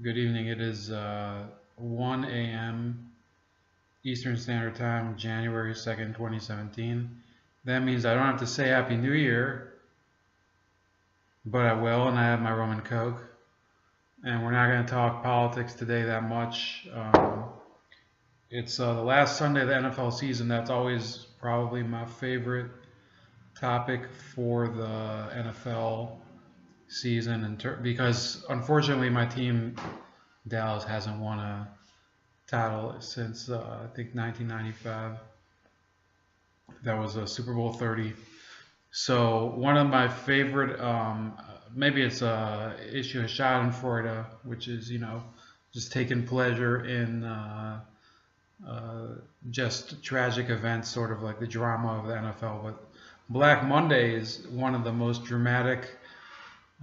Good evening. It is 1 a.m. Eastern Standard Time, January 2nd, 2017. That means I don't have to say Happy New Year, but I will, and I have my rum and coke. And we're not going to talk politics today that much. It's the last Sunday of the NFL season. That's always probably my favorite topic for the NFL season, because unfortunately my team Dallas hasn't won a title since I think 1995. That was a Super Bowl 30. So one of my favorite, maybe it's a issue of Schadenfreude, which is just taking pleasure in uh, just tragic events, sort of like the drama of the NFL. But Black Monday is one of the most dramatic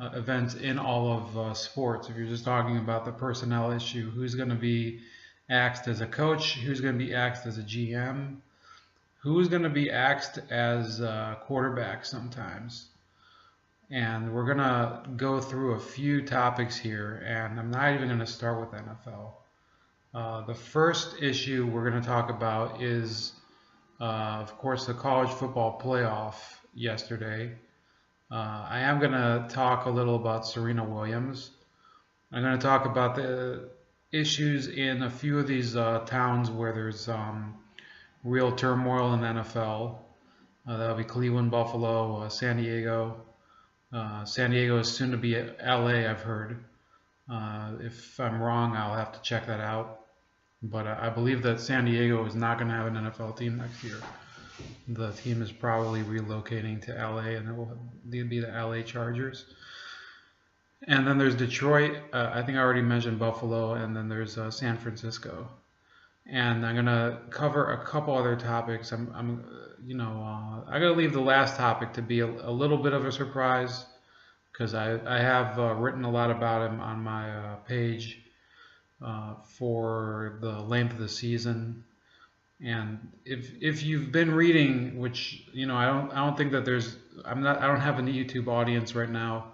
events in all of sports. If you're just talking about the personnel issue, who's going to be axed as a coach, who's going to be axed as a GM, who's going to be axed as a quarterback sometimes. And we're going to go through a few topics here, and I'm not even going to start with NFL. The first issue we're going to talk about is, of course, the college football playoff yesterday. I am going to talk a little about Serena Williams. I'm going to talk about the issues in a few of these towns where there's real turmoil in the NFL. That'll be Cleveland, Buffalo, San Diego. San Diego is soon to be LA, I've heard. If I'm wrong, I'll have to check that out. But I believe that San Diego is not going to have an NFL team next year. The team is probably relocating to LA, and it will be the LA Chargers. And then there's Detroit. I think I already mentioned Buffalo, and then there's San Francisco. And I'm gonna cover a couple other topics. I'm gonna leave the last topic to be a little bit of a surprise, because I have written a lot about him on my page for the length of the season. And if you've been reading, which I don't think that I don't have a YouTube audience right now.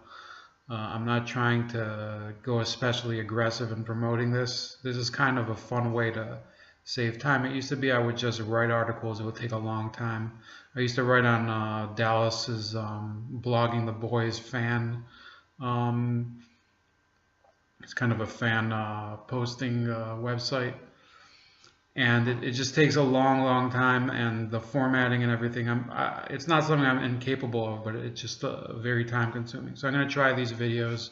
I'm not trying to go especially aggressive in promoting this. This is kind of a fun way to save time. It used to be I would just write articles. It would take a long time. I used to write on Dallas's Blogging the Boys fan. It's kind of a fan posting website. And it just takes a long time, and the formatting and everything. It's not something I'm incapable of, but it's just very time consuming. So I'm going to try these videos.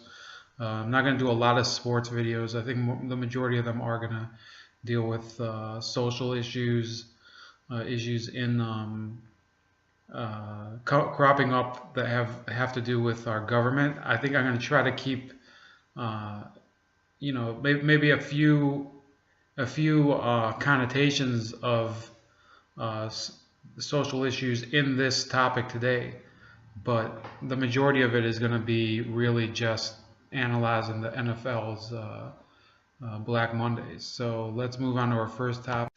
I'm not going to do a lot of sports videos. I think the majority of them are going to deal with social issues, issues in cropping up that have to do with our government. I think I'm going to try to keep, maybe a few connotations of social issues in this topic today, but the majority of it is going to be really just analyzing the NFL's Black Mondays. So let's move on to our first topic.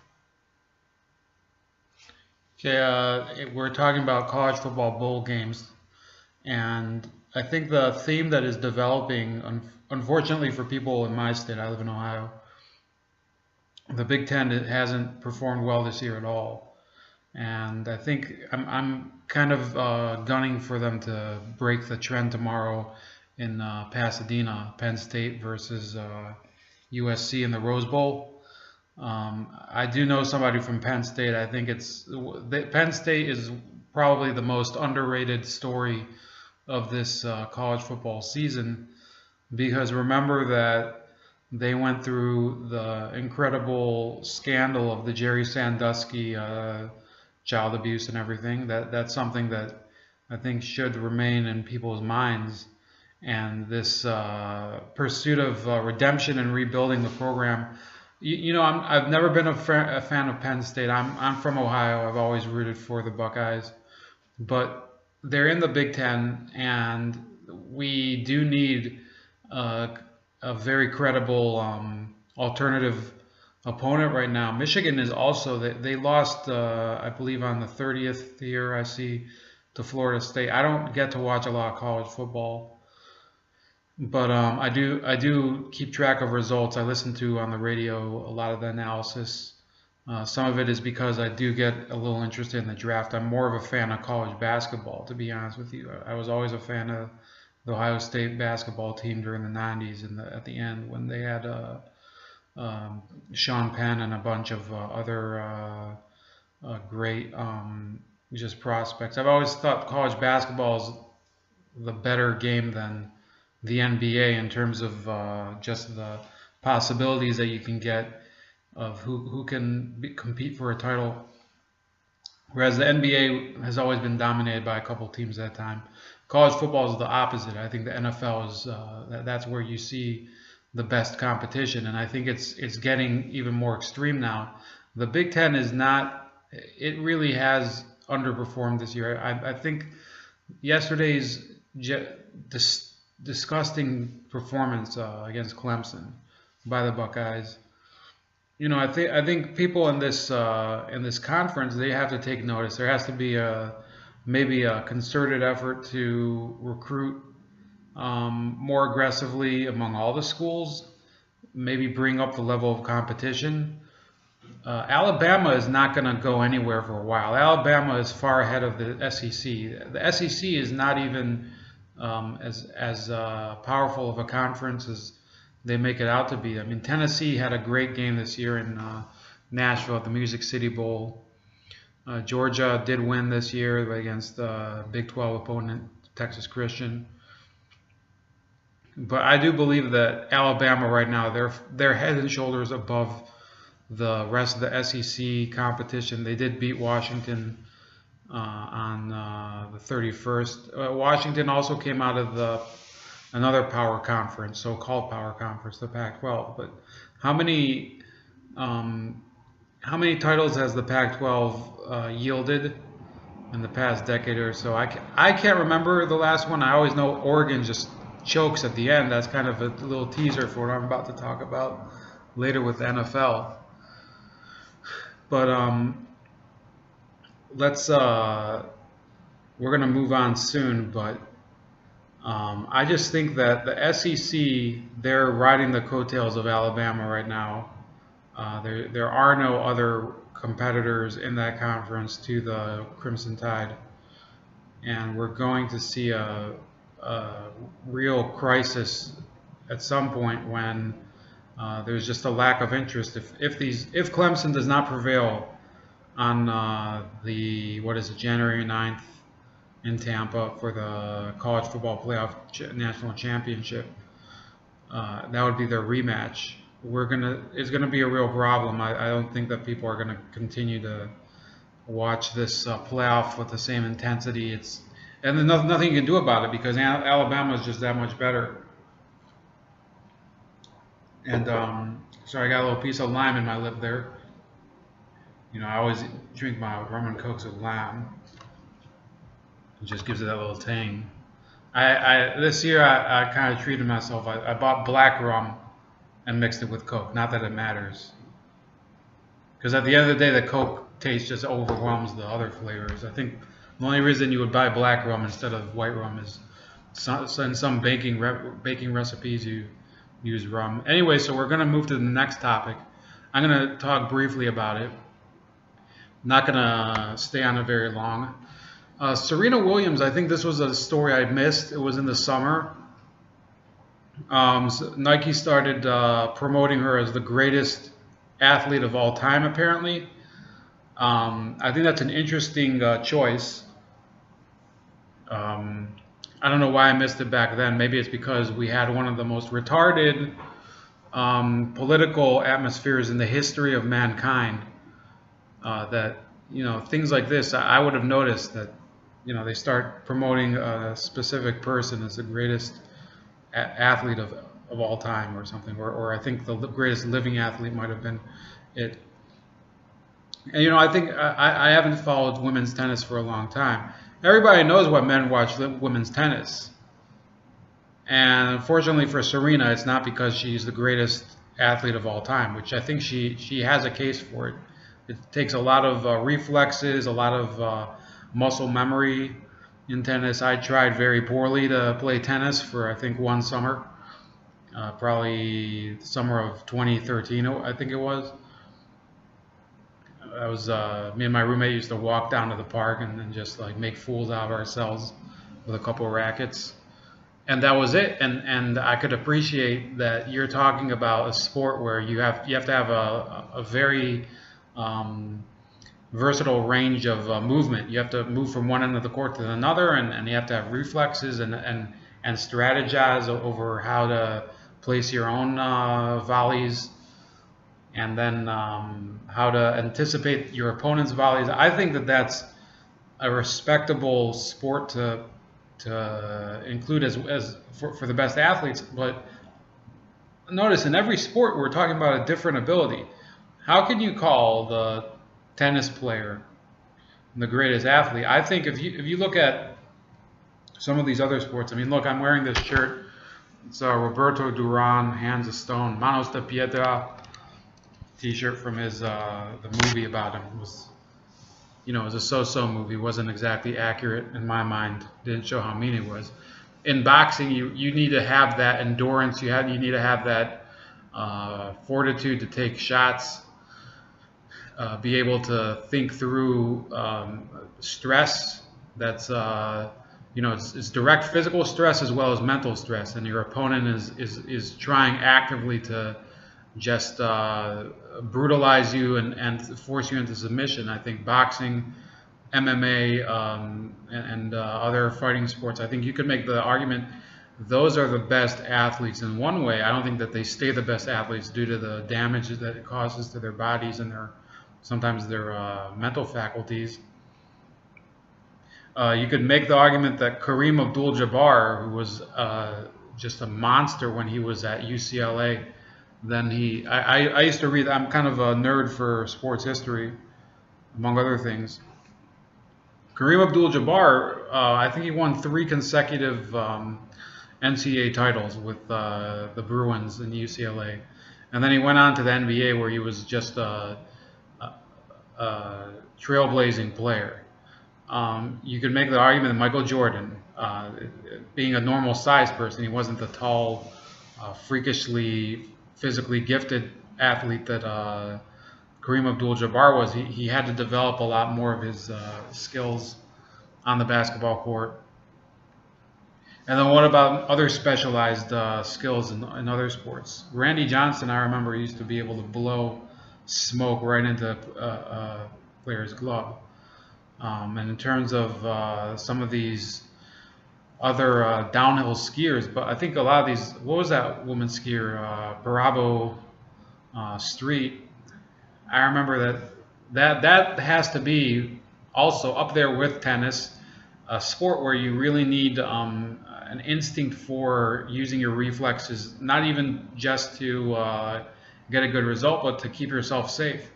Okay, we're talking about college football bowl games, and I think the theme that is developing, unfortunately for people in my state, I live in Ohio, the Big Ten hasn't performed well this year at all, and I think I'm kind of gunning for them to break the trend tomorrow in Pasadena, Penn State versus USC in the Rose Bowl. I do know somebody from Penn State. I think Penn State is probably the most underrated story of this college football season, because remember that they went through the incredible scandal of the Jerry Sandusky child abuse and everything. That's something that I think should remain in people's minds. And this pursuit of redemption and rebuilding the program. I've never been a fan of Penn State. I'm from Ohio. I've always rooted for the Buckeyes, but they're in the Big Ten, and we do need a very credible alternative opponent right now. Michigan is also, they lost, I believe, on the 30th year I see to Florida State. I don't get to watch a lot of college football, But I do keep track of results. I listen to on the radio a lot of the analysis. Some of it is because I do get a little interested in the draft. I'm more of a fan of college basketball, to be honest with you. I was always a fan of the Ohio State basketball team during the 90s and at the end when they had Sean Penn and a bunch of other great just prospects. I've always thought college basketball is the better game than the NBA in terms of just the possibilities that you can get of who can compete for a title. Whereas the NBA has always been dominated by a couple teams at a time. College football is the opposite. I think the NFL is that's where you see the best competition, and I think it's getting even more extreme now. The Big Ten is not. It really has underperformed this year. I think yesterday's disgusting performance against Clemson by the Buckeyes. I think people in this conference, they have to take notice. There has to be maybe a concerted effort to recruit more aggressively among all the schools. Maybe bring up the level of competition. Alabama is not going to go anywhere for a while. Alabama is far ahead of the SEC. The SEC is not even as powerful of a conference as they make it out to be. I mean, Tennessee had a great game this year in Nashville at the Music City Bowl. Georgia did win this year against the Big 12 opponent, Texas Christian. But I do believe that Alabama right now, they're head and shoulders above the rest of the SEC competition. They did beat Washington on the 31st. Washington also came out of another power conference, so-called power conference, the Pac-12. But how many titles has the Pac-12 yielded in the past decade or so? I can't remember the last one. I always know Oregon just chokes at the end. That's kind of a little teaser for what I'm about to talk about later with the NFL. But we're gonna move on soon, but I just think that the SEC, they're riding the coattails of Alabama right now. There are no other competitors in that conference to the Crimson Tide, and we're going to see a real crisis at some point when there's just a lack of interest. If Clemson does not prevail on January 9th in Tampa for the college football playoff national championship, that would be their rematch. It's gonna be a real problem. I don't think that people are gonna continue to watch this playoff with the same intensity. And there's nothing you can do about it because Alabama is just that much better. And sorry, I got a little piece of lime in my lip there. I always drink my rum and cokes with lime. It just gives it that little tang. This year I kind of treated myself. I bought black rum and mixed it with Coke. Not that it matters, because at the end of the day, the Coke taste just overwhelms the other flavors. I think the only reason you would buy black rum instead of white rum is in some baking recipes you use rum. Anyway, so we're going to move to the next topic. I'm going to talk briefly about it. Not going to stay on it very long. Serena Williams, I think this was a story I missed. It was in the summer. So Nike started promoting her as the greatest athlete of all time, apparently. I think that's an interesting choice. I don't know why I missed it back then. Maybe it's because we had one of the most retarded political atmospheres in the history of mankind. That things like this, I would have noticed that they start promoting a specific person as the greatest athlete of all time or something, or I think the greatest living athlete might have been it. And I think I haven't followed women's tennis for a long time. Everybody knows what men watch women's tennis. And unfortunately for Serena, it's not because she's the greatest athlete of all time, which I think she has a case for it. It takes a lot of reflexes, a lot of muscle memory in tennis. I tried very poorly to play tennis for I think one summer, probably the summer of 2013, I think it was. I was me and my roommate used to walk down to the park and then just like make fools out of ourselves with a couple of rackets, and that was it. And I could appreciate that you're talking about a sport where you have to have a very versatile range of movement. You have to move from one end of the court to another, and you have to have reflexes and strategize over how to place your own volleys, and then how to anticipate your opponent's volleys. I think that that's a respectable sport to include as for the best athletes. But notice, in every sport we're talking about a different ability. How can you call the tennis player the greatest athlete? I think if you look at some of these other sports, I mean, look, I'm wearing this shirt. It's Roberto Duran, Hands of Stone, Manos de Piedra T-shirt from his the movie about him. It was, it was a so-so movie. It wasn't exactly accurate in my mind. Didn't show how mean it was. In boxing, you need to have that endurance. You need to have that fortitude to take shots. Be able to think through stress. That's it's direct physical stress as well as mental stress, and your opponent is trying actively to just brutalize you and force you into submission. I think boxing, MMA, and other fighting sports, I think you could make the argument those are the best athletes in one way. I don't think that they stay the best athletes due to the damage that it causes to their bodies and sometimes their mental faculties. You could make the argument that Kareem Abdul-Jabbar, who was just a monster when he was at UCLA, then I used to read, I'm kind of a nerd for sports history, among other things. Kareem Abdul-Jabbar, I think he won 3 consecutive NCAA titles with the Bruins in UCLA. And then he went on to the NBA, where he was just a trailblazing player. You could make the argument that Michael Jordan, being a normal sized person, he wasn't the tall, freakishly physically gifted athlete that Kareem Abdul-Jabbar was. He had to develop a lot more of his skills on the basketball court. And then what about other specialized skills in other sports? Randy Johnson, I remember, used to be able to blow smoke right into a player's glove. And in terms of some of these other downhill skiers, but I think a lot of these, what was that woman skier, Barabo Street? I remember that has to be also up there with tennis, a sport where you really need an instinct for using your reflexes, not even just to get a good result, but to keep yourself safe.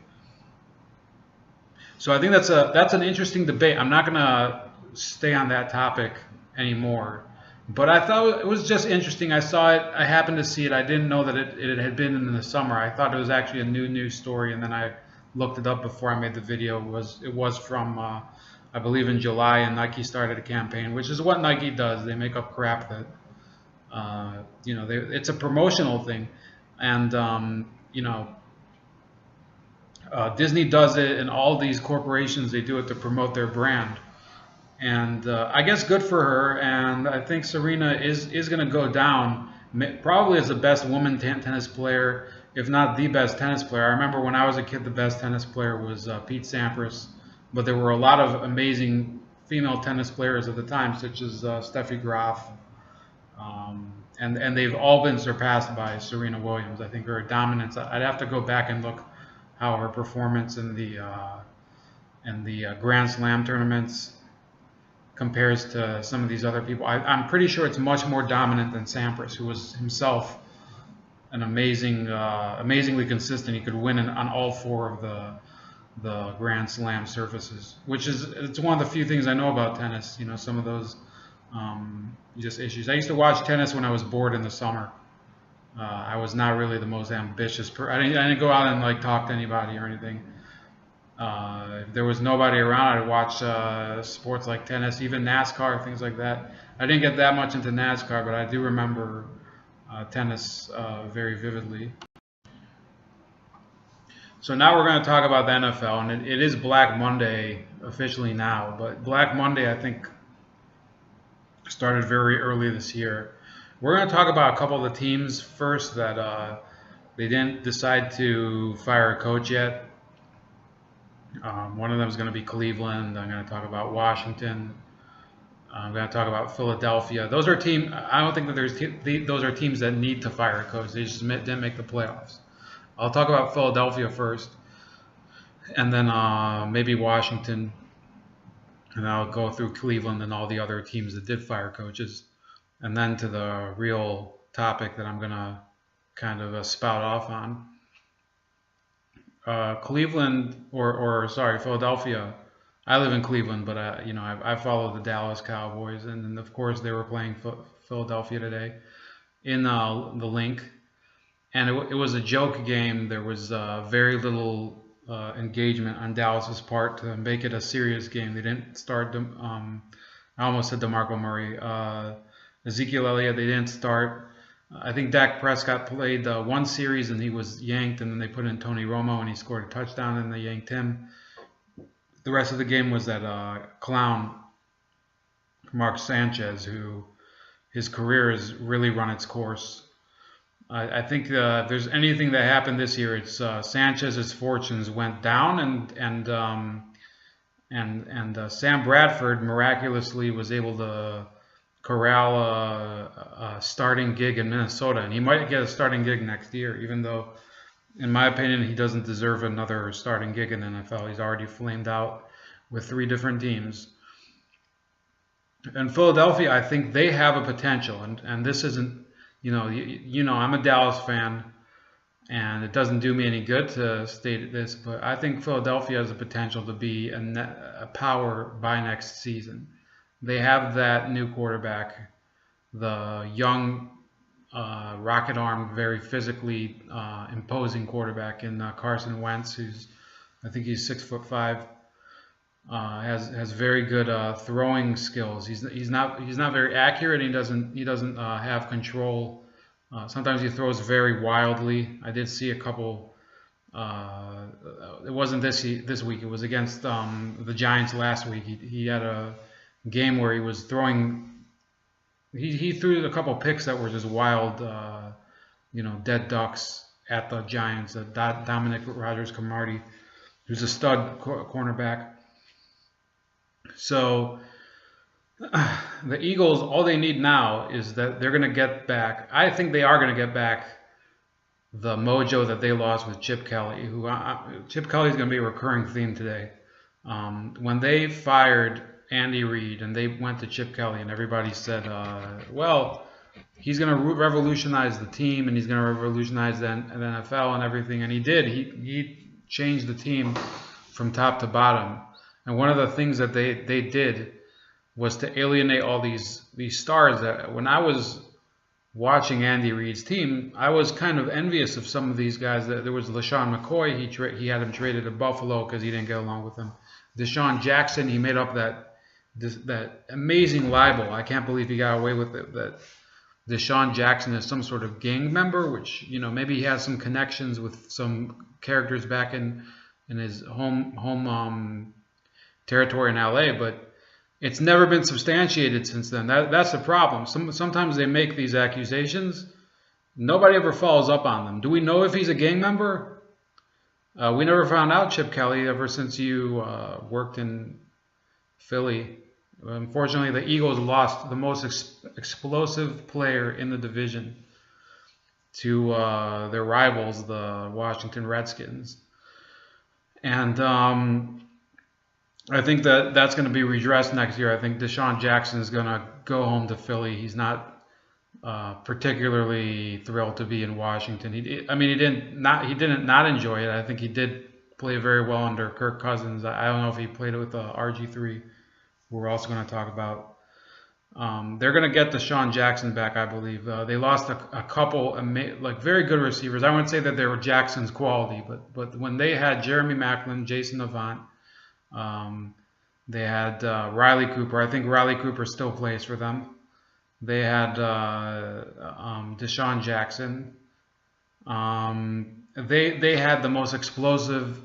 So I think that's an interesting debate. I'm not going to stay on that topic anymore, but I thought it was just interesting. I saw it. I happened to see it. I didn't know that it had been in the summer. I thought it was actually a new news story, and then I looked it up before I made the video. It was from I believe in July, and Nike started a campaign, which is what Nike does. They make up crap that it's a promotional thing, and Disney does it, and all these corporations, they do it to promote their brand. And I guess good for her. And I think Serena is going to go down probably as the best woman tennis player, if not the best tennis player. I remember when I was a kid, the best tennis player was Pete Sampras. But there were a lot of amazing female tennis players at the time, such as Steffi Graf. And they've all been surpassed by Serena Williams. I think her dominance, I'd have to go back and look how her performance in the Grand Slam tournaments compares to some of these other people. I'm pretty sure it's much more dominant than Sampras, who was himself an amazingly consistent. He could win on all 4 of the Grand Slam surfaces, it's one of the few things I know about tennis. Some of those just issues. I used to watch tennis when I was bored in the summer. I was not really the most ambitious person. I didn't go out and talk to anybody or anything. If there was nobody around, I'd watch sports like tennis, even NASCAR, things like that. I didn't get that much into NASCAR, but I do remember tennis very vividly. So now we're going to talk about the NFL, and it is Black Monday officially now, but Black Monday I think started very early this year. We're going to talk about a couple of the teams first that they didn't decide to fire a coach yet. One of them is going to be Cleveland. I'm going to talk about Washington. I'm going to talk about Philadelphia. Those are teams. I don't think that those are teams that need to fire a coach. They just didn't make the playoffs. I'll talk about Philadelphia first, and then maybe Washington, and I'll go through Cleveland and all the other teams that did fire coaches, and then to the real topic that I'm going to kind of spout off on. Cleveland, or sorry, Philadelphia. I live in Cleveland, but I follow the Dallas Cowboys, and of course they were playing Philadelphia today in the link, and it was a joke game. There was very little engagement on Dallas's part to make it a serious game. They didn't start. I almost said DeMarco Murray, Ezekiel Elliott. They didn't start. I think Dak Prescott played one series and he was yanked, and then they put in Tony Romo and he scored a touchdown and they yanked him. The rest of the game was that clown, Mark Sanchez, who his career has really run its course. I think if there's anything that happened this year, it's Sanchez's fortunes went down, and Sam Bradford miraculously was able to corral a starting gig in Minnesota, and he might get a starting gig next year, even though, in my opinion, he doesn't deserve another starting gig in the NFL. He's already flamed out with 3 different teams. And Philadelphia, I think they have a potential, and this isn't, I'm a Dallas fan, and it doesn't do me any good to state this, but I think Philadelphia has the potential to be a power by next season. They have that new quarterback, the young, rocket arm, very physically imposing quarterback in Carson Wentz, I think he's 6'5", has very good throwing skills. He's not very accurate. He doesn't have control. Sometimes he throws very wildly. I did see a couple. It wasn't this week. It was against the Giants last week. He had a game where he was throwing. He threw a couple picks that were just wild, dead ducks at the Giants. Dominic Rodgers-Cromartie, who's a stud cornerback. So the Eagles, all they need now is that they're going to get back. I think they are going to get back the mojo that they lost with Chip Kelly. Chip Kelly is going to be a recurring theme today. When they fired Andy Reid and they went to Chip Kelly, and everybody said, well, he's going to revolutionize the team and he's going to revolutionize the NFL and everything. And he did. He changed the team from top to bottom. And one of the things that they did was to alienate all these stars. That when I was watching Andy Reid's team, I was kind of envious of some of these guys. There was LaShawn McCoy. He had him traded to Buffalo because he didn't get along with him. Deshaun Jackson, he made up that amazing libel. I can't believe he got away with it. That Deshaun Jackson is some sort of gang member, which maybe he has some connections with some characters back in his home territory in LA, but it's never been substantiated since then. That's the problem. Sometimes they make these accusations. Nobody ever follows up on them. Do we know if he's a gang member? We never found out, Chip Kelly, ever since you worked in Philly. Unfortunately, the Eagles lost the most explosive player in the division to their rivals, the Washington Redskins. And I think that's going to be redressed next year. I think Deshaun Jackson is going to go home to Philly. He's not particularly thrilled to be in Washington. He didn't not enjoy it. I think he did play very well under Kirk Cousins. I don't know if he played it with RG3, who we're also going to talk about. They're going to get Deshaun Jackson back, I believe. They lost a couple like very good receivers. I wouldn't say that they were Jackson's quality, but when they had Jeremy Maclin, Jason Avant, they had Riley Cooper. I think Riley Cooper still plays for them. They had Deshaun Jackson. They had the most explosive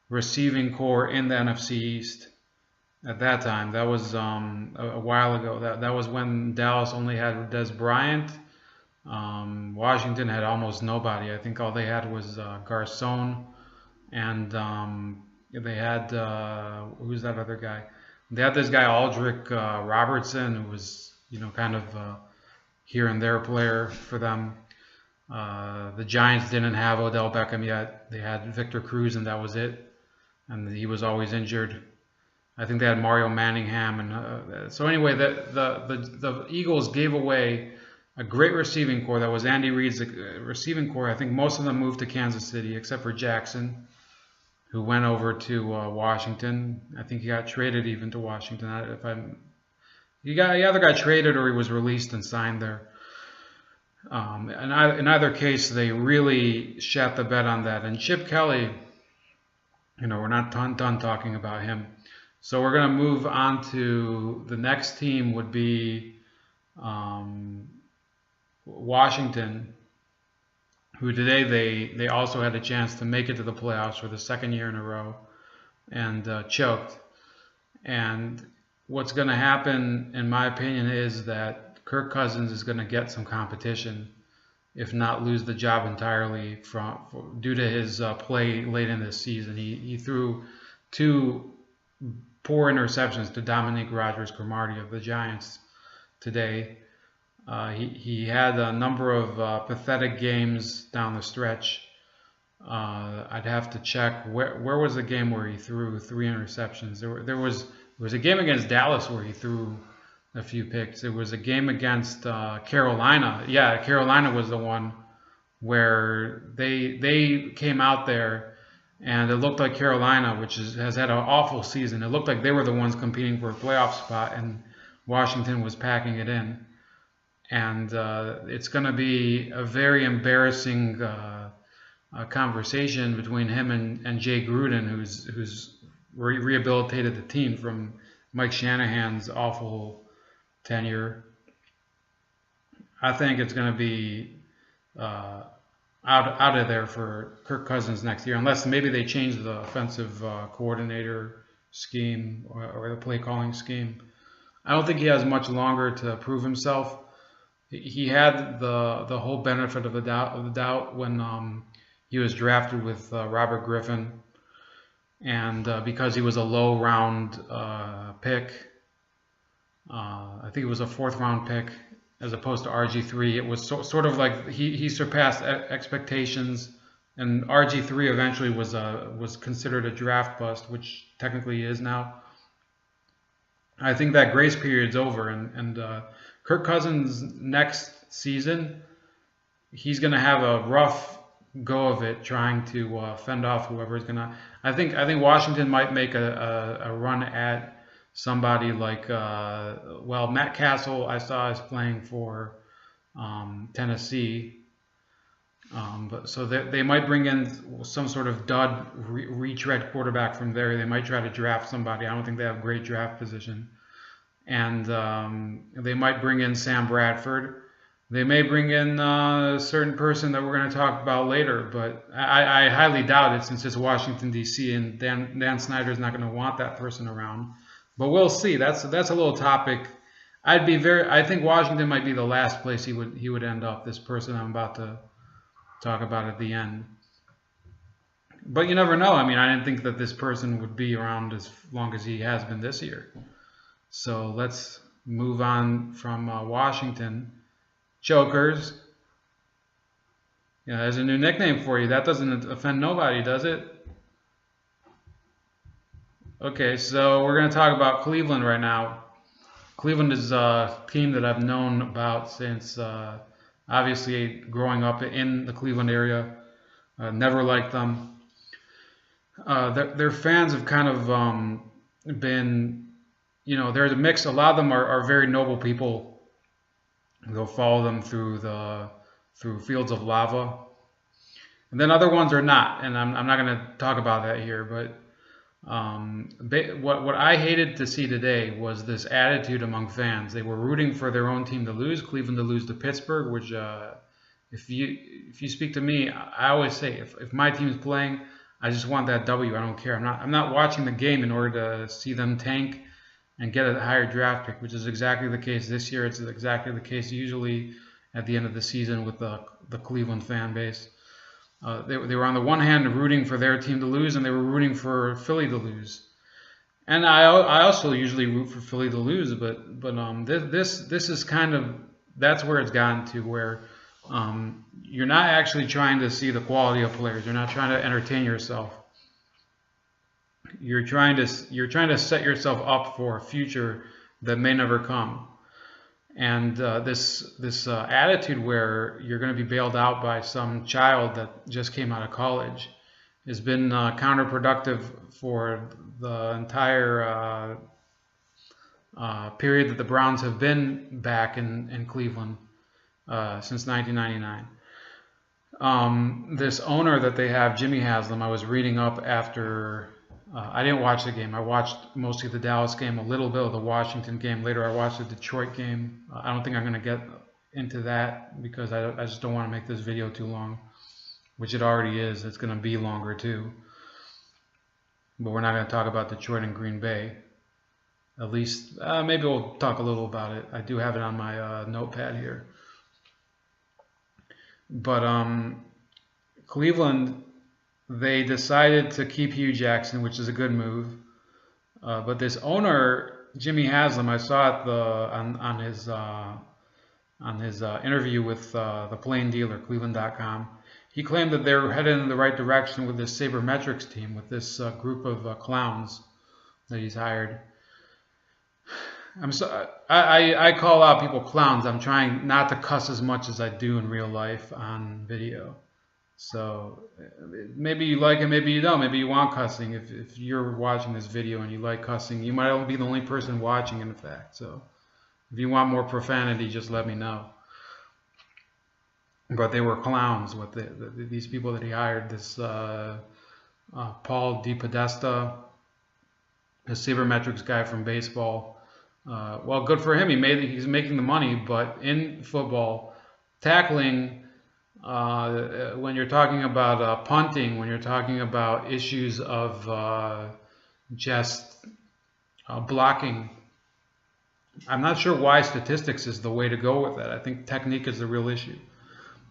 receiving core in the NFC East at that time. That was a while ago. That was when Dallas only had Des Bryant. Washington had almost nobody. I think all they had was Garcon, and they had who's that other guy? They had this guy Aldrick Robertson, who was kind of here and there player for them. The Giants didn't have Odell Beckham yet. They had Victor Cruz, and that was it. And he was always injured. I think they had Mario Manningham, and so anyway, the Eagles gave away a great receiving core. That was Andy Reid's receiving core. I think most of them moved to Kansas City, except for Jackson, who went over to Washington. I think he got traded even to Washington. He either got traded or he was released and signed there. In either case, they really shat the bed on that. And Chip Kelly, we're not done talking about him. So we're going to move on to the next team would be Washington, who today they also had a chance to make it to the playoffs for the second year in a row and choked. And what's going to happen, in my opinion, is that Kirk Cousins is going to get some competition, if not lose the job entirely due to his play late in this season. He threw 2 poor interceptions to Dominique Rodgers-Cromartie of the Giants today. He had a number of pathetic games down the stretch. I'd have to check where was the game where he threw 3 interceptions. There was a game against Dallas where he threw a few picks. It was a game against Carolina. Yeah, Carolina was the one where they came out there. And it looked like Carolina, which has had an awful season, it looked like they were the ones competing for a playoff spot, and Washington was packing it in. And it's going to be a very embarrassing conversation between him and Jay Gruden, who's rehabilitated the team from Mike Shanahan's awful tenure. I think it's going to be out of there for Kirk Cousins next year, unless maybe they change the offensive coordinator scheme or the play calling scheme. I don't think he has much longer to prove himself. He had the whole benefit of the doubt when he was drafted with Robert Griffin, and because he was a low round pick, I think it was a 4th round pick, as opposed to RG3, it was sort of like he surpassed expectations, and RG3 eventually was considered a draft bust, which technically he is now. I think that grace period's over, and Kirk Cousins next season, he's going to have a rough go of it trying to fend off whoever's going to. I think Washington might make a run at somebody like, Matt Castle, I saw is playing for Tennessee. So they might bring in some sort of dud retread quarterback from there. They might try to draft somebody. I don't think they have great draft position. And they might bring in Sam Bradford. They may bring in a certain person that we're going to talk about later, but I highly doubt it, since it's Washington, D.C., and Dan Snyder's not going to want that person around. But we'll see. That's a little topic. I think Washington might be the last place he would end up. This person I'm about to talk about at the end. But you never know. I mean, I didn't think that this person would be around as long as he has been this year. So let's move on from Washington. Chokers. Yeah, there's a new nickname for you. That doesn't offend nobody, does it? Okay, so we're going to talk about Cleveland right now. Cleveland is a team that I've known about since obviously growing up in the Cleveland area. Never liked them. Their fans have kind of been you know, there's a mix. A lot of them are very noble people. They'll follow them through fields of lava, and then other ones are not. And I'm not going to talk about that here, but what I hated to see today was this attitude among fans. They were rooting for their own team to lose, Cleveland to lose to Pittsburgh, which if you speak to me, I always say if my team's playing, I just want that W. I don't care. I'm not watching the game in order to see them tank and get a higher draft pick, which is exactly the case this year. It's exactly the case usually at the end of the season with the Cleveland fan base. They were on the one hand rooting for their team to lose, and they were rooting for Philly to lose. And I also usually root for Philly to lose, but this is kind of, that's where it's gotten to, where you're not actually trying to see the quality of players. You're not trying to entertain yourself. You're trying to set yourself up for a future that may never come. And this attitude where you're going to be bailed out by some child that just came out of college has been counterproductive for the entire period that the Browns have been back in Cleveland since 1999. This owner that they have, Jimmy Haslam, I was reading up after. I didn't watch the game. I watched mostly the Dallas game, a little bit of the Washington game. Later, I watched the Detroit game. I don't think I'm going to get into that because I just don't want to make this video too long, which it already is. It's going to be longer too. But we're not going to talk about Detroit and Green Bay. At least, maybe we'll talk a little about it. I do have it on my notepad here. But Cleveland, they decided to keep Hugh Jackson, which is a good move. But this owner, Jimmy Haslam, I saw it on his interview with the Plain Dealer, Cleveland.com. He claimed that they're headed in the right direction with this sabermetrics team, with this group of clowns that he's hired. I call out people clowns. I'm trying not to cuss as much as I do in real life on video. So maybe you like it, maybe you don't. Maybe you want cussing. If you're watching this video and you like cussing, you might be the only person watching, in fact. So if you want more profanity, just let me know. But they were clowns with these people that he hired. This Paul DePodesta, the sabermetrics guy from baseball. Well, good for him. He's making the money, but in football, tackling. When you're talking about punting, when you're talking about issues of just blocking, I'm not sure why statistics is the way to go with that. I think technique is the real issue.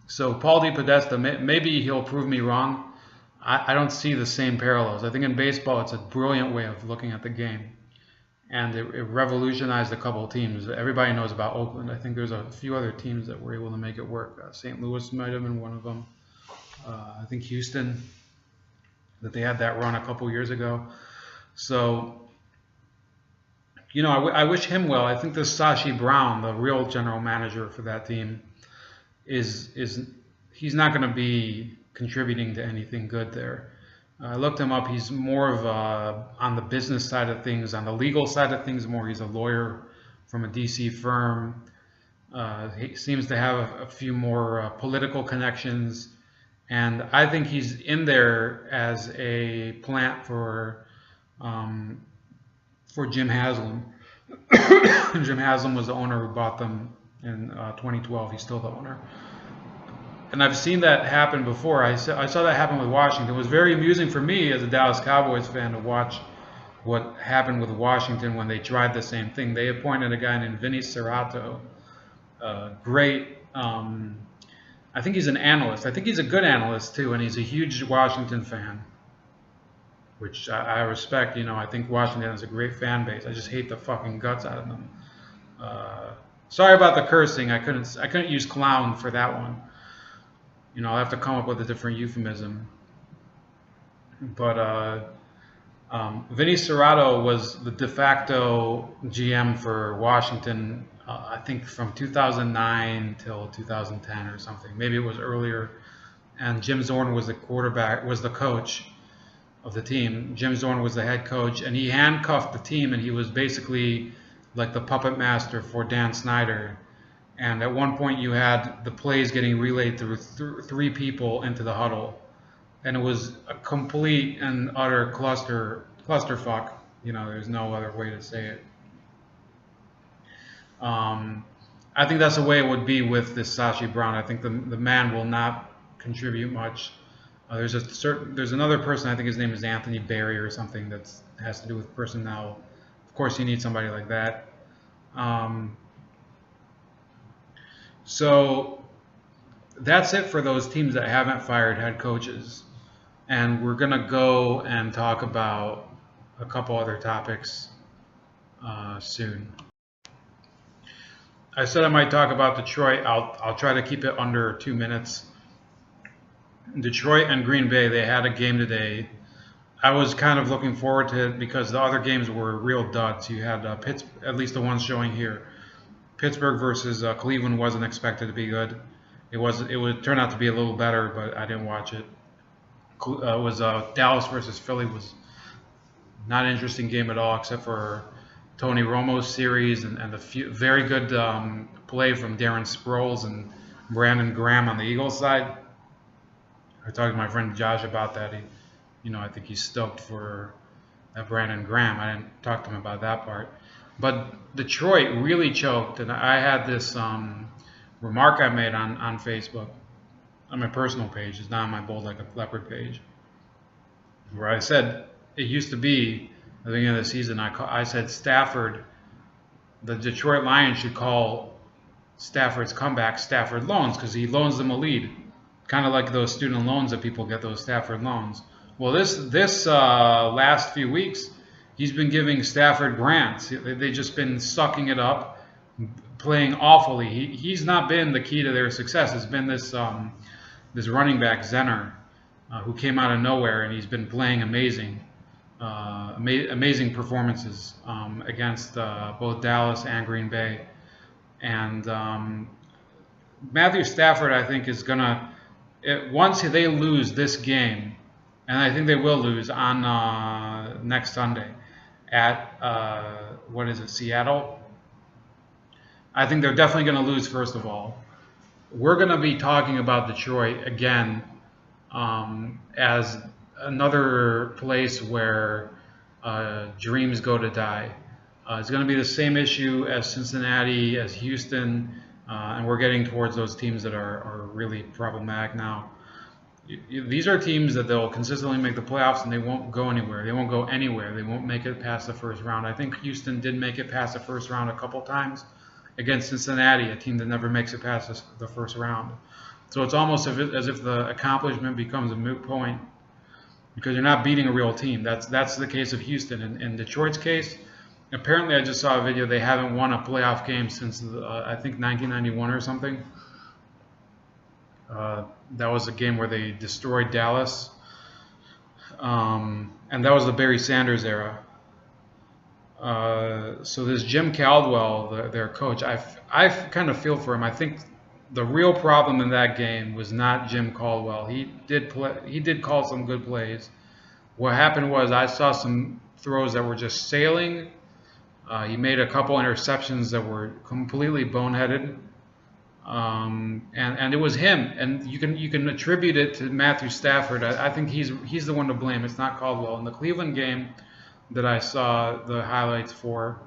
So Paul DePodesta, maybe he'll prove me wrong. I don't see the same parallels. I think in baseball it's a brilliant way of looking at the game. And it revolutionized a couple of teams. Everybody knows about Oakland. I think there's a few other teams that were able to make it work. St. Louis might have been one of them. I think Houston, that they had that run a couple years ago. So, you know, I wish him well. I think this Sashi Brown, the real general manager for that team, he's not going to be contributing to anything good there. I looked him up. He's more of on the business side of things, on the legal side of things more. He's a lawyer from a DC firm. He seems to have a few more political connections. And I think he's in there as a plant for Jim Haslam. Jim Haslam was the owner who bought them in 2012. He's still the owner. And I've seen that happen before. I saw that happen with Washington. It was very amusing for me as a Dallas Cowboys fan to watch what happened with Washington when they tried the same thing. They appointed a guy named Vinny Serrato. Great. I think he's an analyst. I think he's a good analyst too, and he's a huge Washington fan, which I respect. You know, I think Washington has a great fan base. I just hate the fucking guts out of them. Sorry about the cursing. I couldn't use clown for that one. You know, I'll have to come up with a different euphemism. But Vinny Serrato was the de facto GM for Washington, I think from 2009 till 2010 or something. Maybe it was earlier. And Jim Zorn was the quarterback, was the coach. of the team. Jim Zorn was the head coach, and he handcuffed the team, and he was basically like the puppet master for Dan Snyder. And at one point, you had the plays getting relayed through three people into the huddle, and it was a complete and utter clusterfuck. You know, there's no other way to say it. I think that's the way it would be with this Sashi Brown. I think the man will not contribute much. There's another person, I think his name is Anthony Barry or something, that has to do with personnel. Of course, you need somebody like that. So that's it for those teams that haven't fired head coaches. And we're going to go and talk about a couple other topics soon. I said I might talk about Detroit. I'll try to keep it under 2 minutes. Detroit and Green Bay, they had a game today. I was kind of looking forward to it because the other games were real duds. You had at least the ones showing here. Pittsburgh versus Cleveland wasn't expected to be good. It would turn out to be a little better, but I didn't watch it. It was Dallas versus Philly was not an interesting game at all, except for Tony Romo's series and the very good play from Darren Sproles and Brandon Graham on the Eagles side. I talked to my friend Josh about that. I think he's stoked for Brandon Graham. I didn't talk to him about that part. But Detroit really choked, and I had this remark I made on Facebook, on my personal page. It's not on my Bold Like a Leopard page, where I said it used to be at the beginning of the season. I said Stafford, the Detroit Lions should call Stafford's comeback Stafford loans because he loans them a lead, kind of like those student loans that people get, those Stafford loans. Well, this last few weeks, he's been giving Stafford grants. They've just been sucking it up, playing awfully. He's not been the key to their success. It's been this running back Zenner, who came out of nowhere, and he's been playing amazing performances against both Dallas and Green Bay. And Matthew Stafford, I think, is gonna once they lose this game, and I think they will lose on next Sunday at Seattle. I think they're definitely going to lose. First of all, we're going to be talking about Detroit again as another place where dreams go to die. It's going to be the same issue as Cincinnati, as Houston, and we're getting towards those teams that are really problematic now. These are teams that they'll consistently make the playoffs and they won't go anywhere. They won't go anywhere. They won't make it past the first round. I think Houston did make it past the first round a couple times against Cincinnati, a team that never makes it past the first round. So it's almost as if the accomplishment becomes a moot point because you're not beating a real team. That's the case of Houston. In Detroit's case, apparently I just saw a video. They haven't won a playoff game since I think 1991 or something. That was a game where they destroyed Dallas, and that was the Barry Sanders era. So this Jim Caldwell, their coach, I kind of feel for him. I think the real problem in that game was not Jim Caldwell. He did call some good plays. What happened was I saw some throws that were just sailing. He made a couple interceptions that were completely boneheaded. And it was him, and you can attribute it to Matthew Stafford. I think he's the one to blame. It's not Caldwell. In the Cleveland game that I saw the highlights for,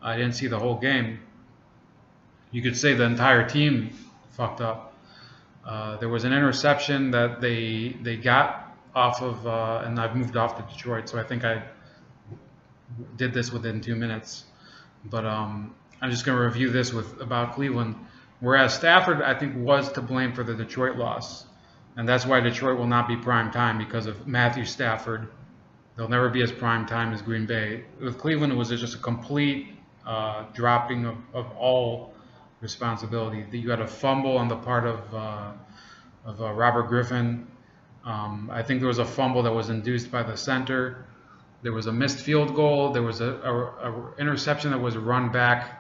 I didn't see the whole game. You could say the entire team fucked up. There was an interception that they got off of, and I've moved off to Detroit, so I think I did this within 2 minutes. But I'm just going to review this about Cleveland. Whereas Stafford, I think, was to blame for the Detroit loss. And that's why Detroit will not be prime time, because of Matthew Stafford. They'll never be as prime time as Green Bay. With Cleveland, it was just a complete dropping of all responsibility. You had a fumble on the part of Robert Griffin. I think there was a fumble that was induced by the center. There was a missed field goal. There was a interception that was run back,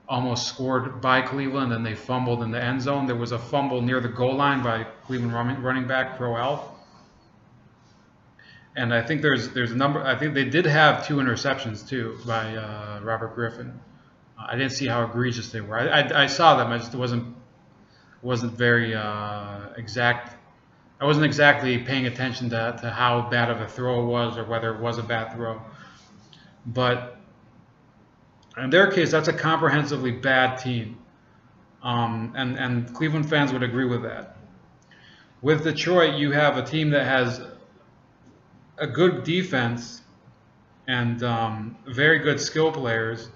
almost scored by Cleveland, and they fumbled in the end zone. There was a fumble near the goal line by Cleveland running back Crowell. And I think there's a number. I think they did have 2 interceptions too by Robert Griffin. I didn't see how egregious they were. I saw them. I just wasn't very exact. I wasn't exactly paying attention to how bad of a throw it was or whether it was a bad throw. But in their case, that's a comprehensively bad team. And Cleveland fans would agree with that. With Detroit, you have a team that has a good defense and very good skill players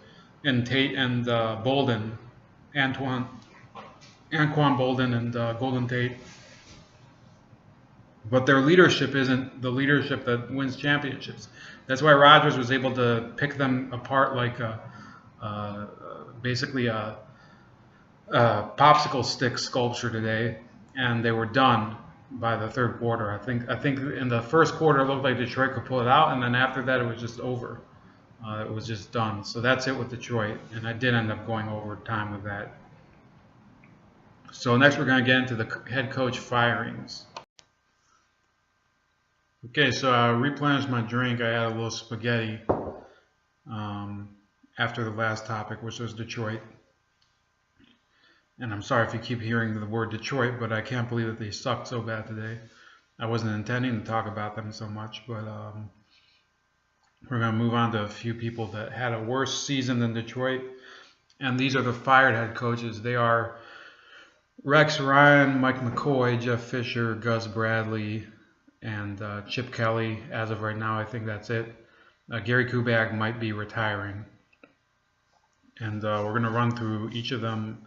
in Tate and Bolden, Anquan Bolden and Golden Tate. But their leadership isn't the leadership that wins championships. That's why Rodgers was able to pick them apart like basically a popsicle stick sculpture today, and they were done by the third quarter. I think in the first quarter it looked like Detroit could pull it out, and then after that it was just over. It was just done. So that's it with Detroit, and I did end up going over time with that. So next we're going to get into the head coach firings. Okay, so I replenished my drink. I had a little spaghetti after the last topic, which was Detroit. And I'm sorry if you keep hearing the word Detroit, but I can't believe that they sucked so bad today. I wasn't intending to talk about them so much, but we're going to move on to a few people that had a worse season than Detroit. And these are the fired head coaches. They are Rex Ryan, Mike McCoy, Jeff Fisher, Gus Bradley, and Chip Kelly. As of right now, I think that's it. Gary Kubiak might be retiring. And we're going to run through each of them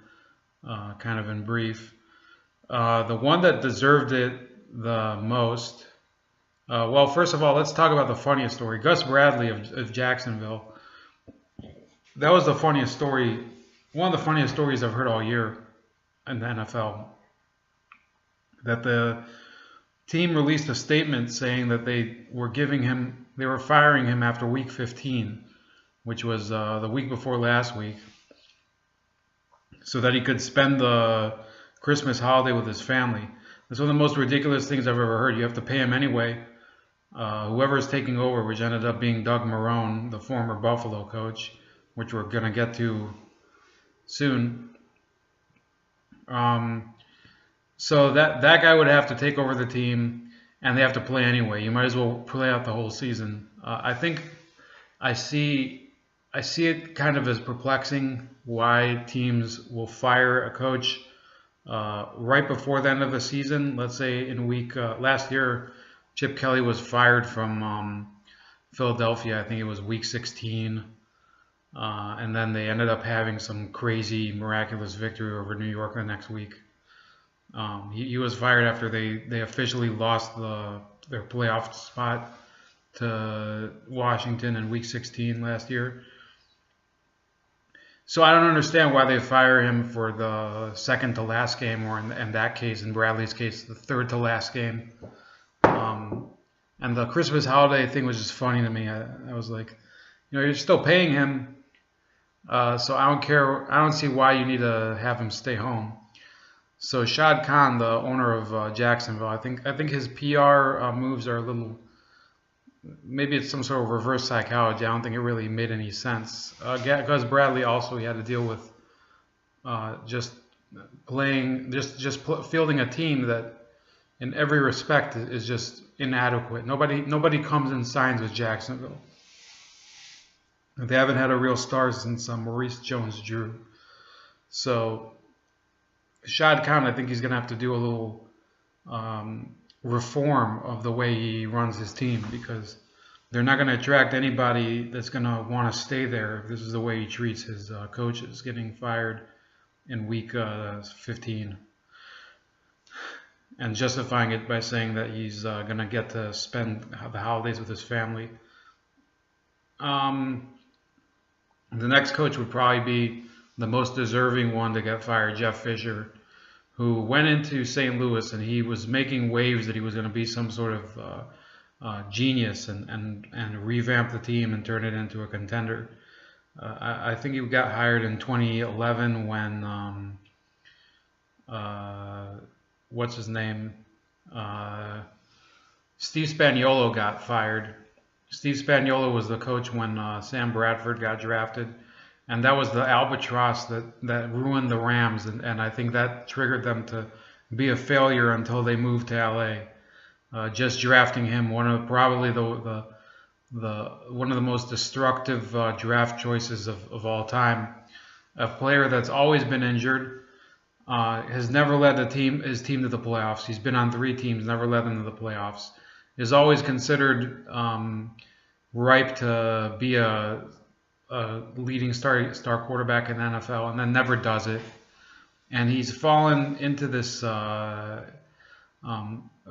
kind of in brief. The one that deserved it the most, well, first of all, let's talk about the funniest story. Gus Bradley of Jacksonville. That was the funniest story, one of the funniest stories I've heard all year in the NFL. That the team released a statement saying that they were firing him after week 15, which was the week before last week, so that he could spend the Christmas holiday with his family. That's one of the most ridiculous things I've ever heard. You have to pay him anyway. Whoever is taking over, which ended up being Doug Marrone, the former Buffalo coach, which we're going to get to soon. So that guy would have to take over the team, and they have to play anyway. You might as well play out the whole season. I think I see it kind of as perplexing why teams will fire a coach right before the end of the season. Let's say in week last year, Chip Kelly was fired from Philadelphia. I think it was week 16, and then they ended up having some crazy, miraculous victory over New York the next week. He was fired after they officially lost their playoff spot to Washington in week 16 last year. So I don't understand why they fire him for the second to last game, or in that case, in Bradley's case, the third to last game. And the Christmas holiday thing was just funny to me. I was like, you're still paying him, so I don't care. I don't see why you need to have him stay home. So Shad Khan, the owner of Jacksonville, I think his PR moves are a little. Maybe it's some sort of reverse psychology. I don't think it really made any sense. Gus Bradley also, he had to deal with just fielding a team that, in every respect, is just inadequate. Nobody comes and signs with Jacksonville. They haven't had a real star since Maurice Jones-Drew. So Shad Khan, I think he's going to have to do a little reform of the way he runs his team, because they're not going to attract anybody that's going to want to stay there if this is the way he treats his coaches, getting fired in week 15 and justifying it by saying that he's going to get to spend the holidays with his family. The next coach would probably be the most deserving one to get fired, Jeff Fisher, who went into St. Louis and he was making waves that he was going to be some sort of genius and revamp the team and turn it into a contender. I think he got hired in 2011 when what's his name? Steve Spagnuolo got fired. Steve Spagnuolo was the coach when Sam Bradford got drafted, and that was the albatross that ruined the Rams, and I think that triggered them to be a failure until they moved to LA. Just drafting him, one of probably the one of the most destructive draft choices of all time. A player that's always been injured, has never led his team to the playoffs. He's been on 3 teams, never led them to the playoffs. Is always considered ripe to be a leading star quarterback in the NFL, and then never does it. And he's fallen into this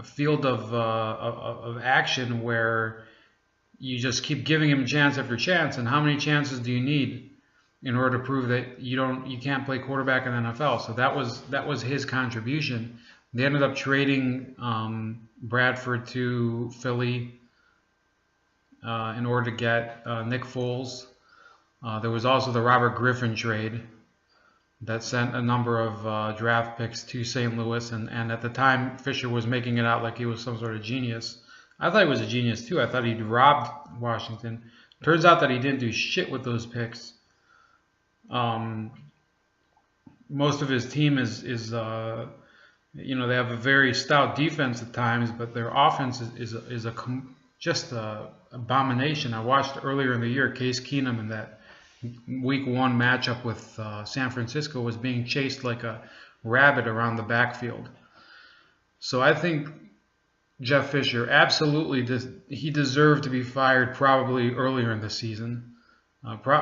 field of action where you just keep giving him chance after chance. And how many chances do you need in order to prove that you can't play quarterback in the NFL? So that was his contribution. They ended up trading Bradford to Philly in order to get Nick Foles. There was also the Robert Griffin trade that sent a number of draft picks to St. Louis, and at the time Fisher was making it out like he was some sort of genius. I thought he was a genius too. I thought he'd robbed Washington. Turns out that he didn't do shit with those picks. Most of his team is they have a very stout defense at times, but their offense is just a abomination. I watched earlier in the year Case Keenum in that Week 1 matchup with San Francisco was being chased like a rabbit around the backfield. So I think Jeff Fisher absolutely he deserved to be fired probably earlier in the season,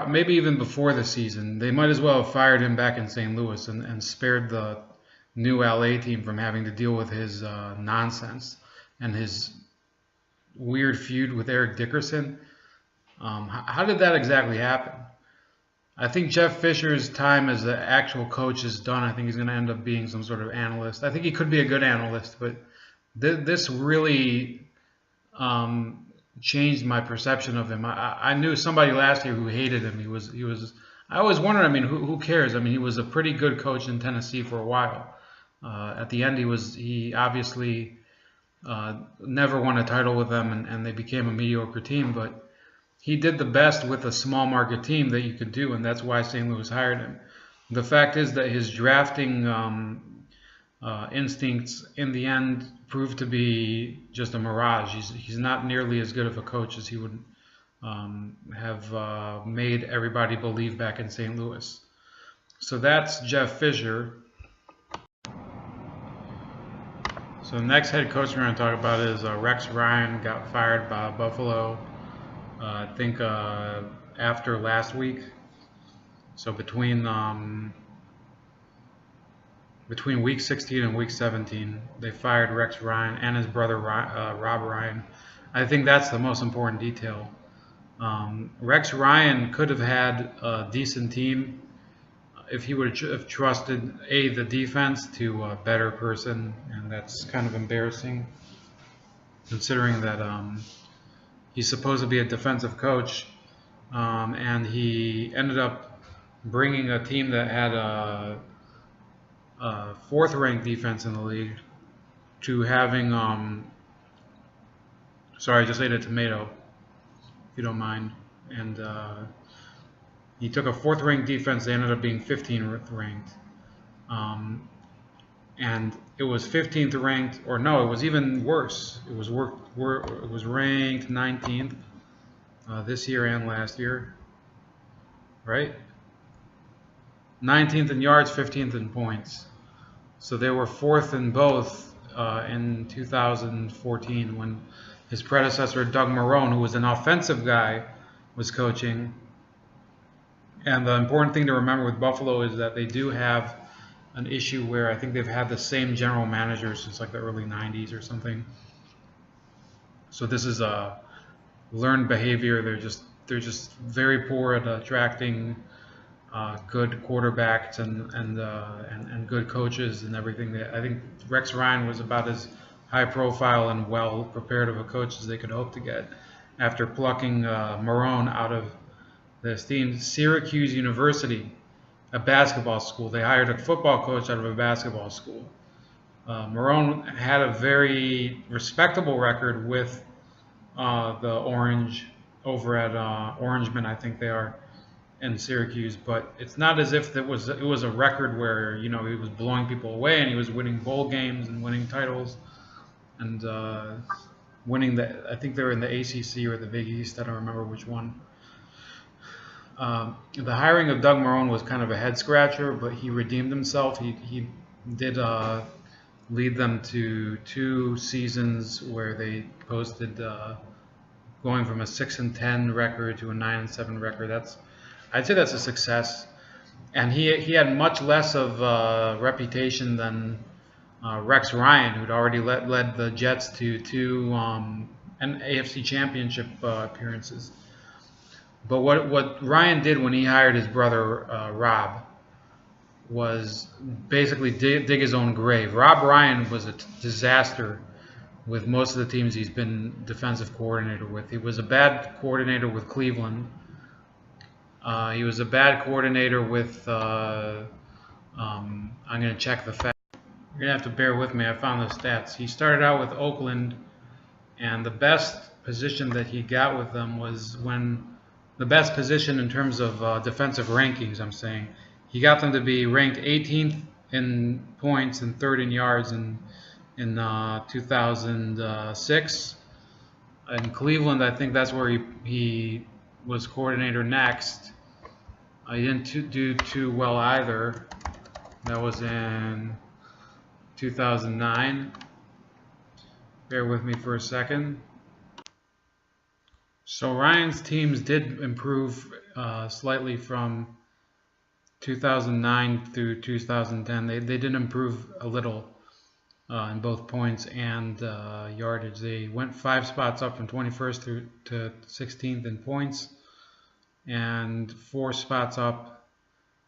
maybe even before the season. They might as well have fired him back in St. Louis and spared the new LA team from having to deal with his nonsense and his weird feud with Eric Dickerson. How did that exactly happen? I think Jeff Fisher's time as an actual coach is done. I think he's going to end up being some sort of analyst. I think he could be a good analyst, but this really changed my perception of him. I knew somebody last year who hated him. He was. I always wondered. I mean, who cares? I mean, he was a pretty good coach in Tennessee for a while. At the end, he obviously never won a title with them, and they became a mediocre team. But he did the best with a small market team that you could do, and that's why St. Louis hired him. The fact is that his drafting instincts in the end proved to be just a mirage. He's not nearly as good of a coach as he would have made everybody believe back in St. Louis. So that's Jeff Fisher. So the next head coach we're going to talk about is Rex Ryan. Got fired by Buffalo, I think after last week. So between week 16 and week 17, they fired Rex Ryan and his brother Rob Ryan. I think that's the most important detail. Rex Ryan could have had a decent team if he would have trusted the defense to a better person, and that's kind of embarrassing considering that he's supposed to be a defensive coach, and he ended up bringing a team that had a 4th-ranked defense in the league to having sorry, I just ate a tomato, if you don't mind. And he took a 4th-ranked defense. They ended up being 15th ranked, and it was 15th ranked, or no, it was even worse. It was ranked 19th this year and last year, right? 19th in yards, 15th in points. So they were 4th in both in 2014 when his predecessor, Doug Marrone, who was an offensive guy, was coaching. And the important thing to remember with Buffalo is that they do have an issue where I think they've had the same general manager since like the early 90s or something. So this is a learned behavior. They're just very poor at attracting good quarterbacks and good coaches and everything. I think Rex Ryan was about as high profile and well prepared of a coach as they could hope to get after plucking Marrone out of the esteemed Syracuse University, a basketball school. They hired a football coach out of a basketball school. Marone had a very respectable record with the Orange over at Orangemen, I think they are, in Syracuse. But it's not as if it was a record where he was blowing people away and he was winning bowl games and winning titles and winning I think they were in the ACC or the Big East. I don't remember which one. The hiring of Doug Marone was kind of a head scratcher, but he redeemed himself. He did lead them to 2 seasons where they posted going from a 6-10 record to a 9-7 record. I'd say that's a success. And he had much less of a reputation than Rex Ryan, who'd already led the Jets to 2 AFC Championship appearances. But what Ryan did when he hired his brother Rob was basically dig his own grave. Rob Ryan was a disaster with most of the teams he's been defensive coordinator with. He was a bad coordinator with Cleveland. He was a bad coordinator with, I'm going to check the facts. You're going to have to bear with me. I found the stats. He started out with Oakland, and the best position that he got with them was the best position in terms of defensive rankings, I'm saying. He got them to be ranked 18th in points and 3rd in yards in 2006. In Cleveland, I think that's where he was coordinator next. He didn't do too well either. That was in 2009. Bear with me for a second. So Ryan's teams did improve slightly from 2009 through 2010. They did improve a little in both points and yardage. They went 5 spots up from 21st through to 16th in points, and 4 spots up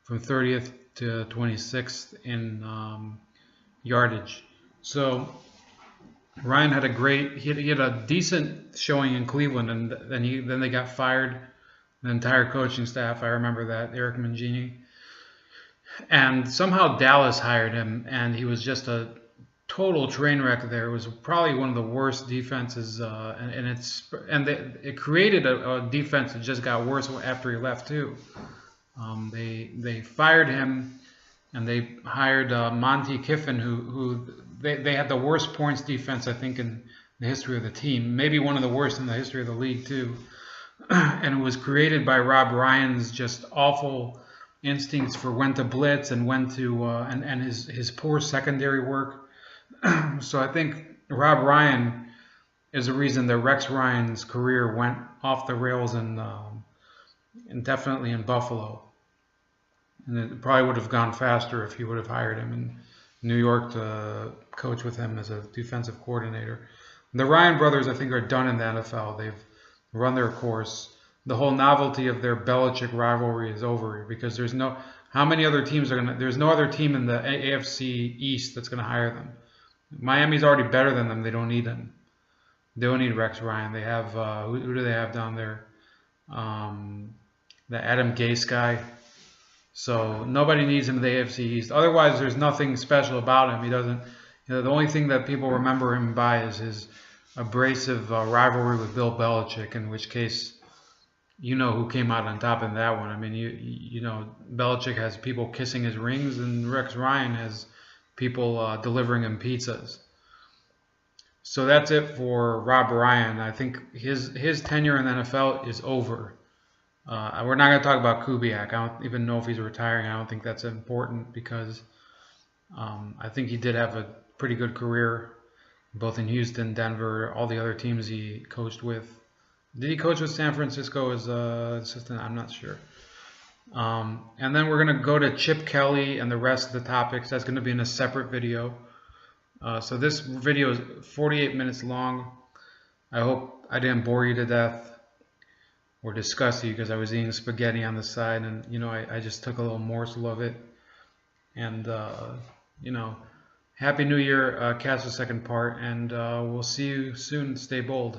from 30th to 26th in yardage. So Ryan had he had a decent showing in Cleveland, and then they got fired, the entire coaching staff. I remember that, Eric Mangini. And somehow Dallas hired him, and he was just a total train wreck there. It was probably one of the worst defenses, it created a defense that just got worse after he left too. They fired him, and they hired Monty Kiffin, who they had the worst points defense, I think, in the history of the team. Maybe one of the worst in the history of the league too. And it was created by Rob Ryan's just awful instincts for when to blitz and when to and his poor secondary work. So I think Rob Ryan is the reason that Rex Ryan's career went off the rails and definitely in Buffalo. And it probably would have gone faster if he would have hired him in New York to coach with him as a defensive coordinator. The Ryan brothers, I think, are done in the NFL. They've run their course. The whole novelty of their Belichick rivalry is over because there's no other team in the AFC East that's going to hire them. Miami's already better than them. They don't need him. They don't need Rex Ryan. They have who do they have down there? The Adam Gase guy. So nobody needs him in the AFC East. Otherwise, there's nothing special about him. He doesn't. The only thing that people remember him by is his abrasive rivalry with Bill Belichick. In which case, who came out on top in that one. I mean, Belichick has people kissing his rings, and Rex Ryan has people delivering him pizzas. So that's it for Rob Ryan. I think his tenure in the NFL is over. We're not going to talk about Kubiak. I don't even know if he's retiring. I don't think that's important because I think he did have a pretty good career, both in Houston, Denver, all the other teams he coached with. Did he coach with San Francisco as assistant? I'm not sure. And then we're going to go to Chip Kelly and the rest of the topics. That's going to be in a separate video. So this video is 48 minutes long. I hope I didn't bore you to death or disgust you because I was eating spaghetti on the side, and I just took a little morsel of it. And Happy New Year. Catch the second part, and we'll see you soon. Stay bold.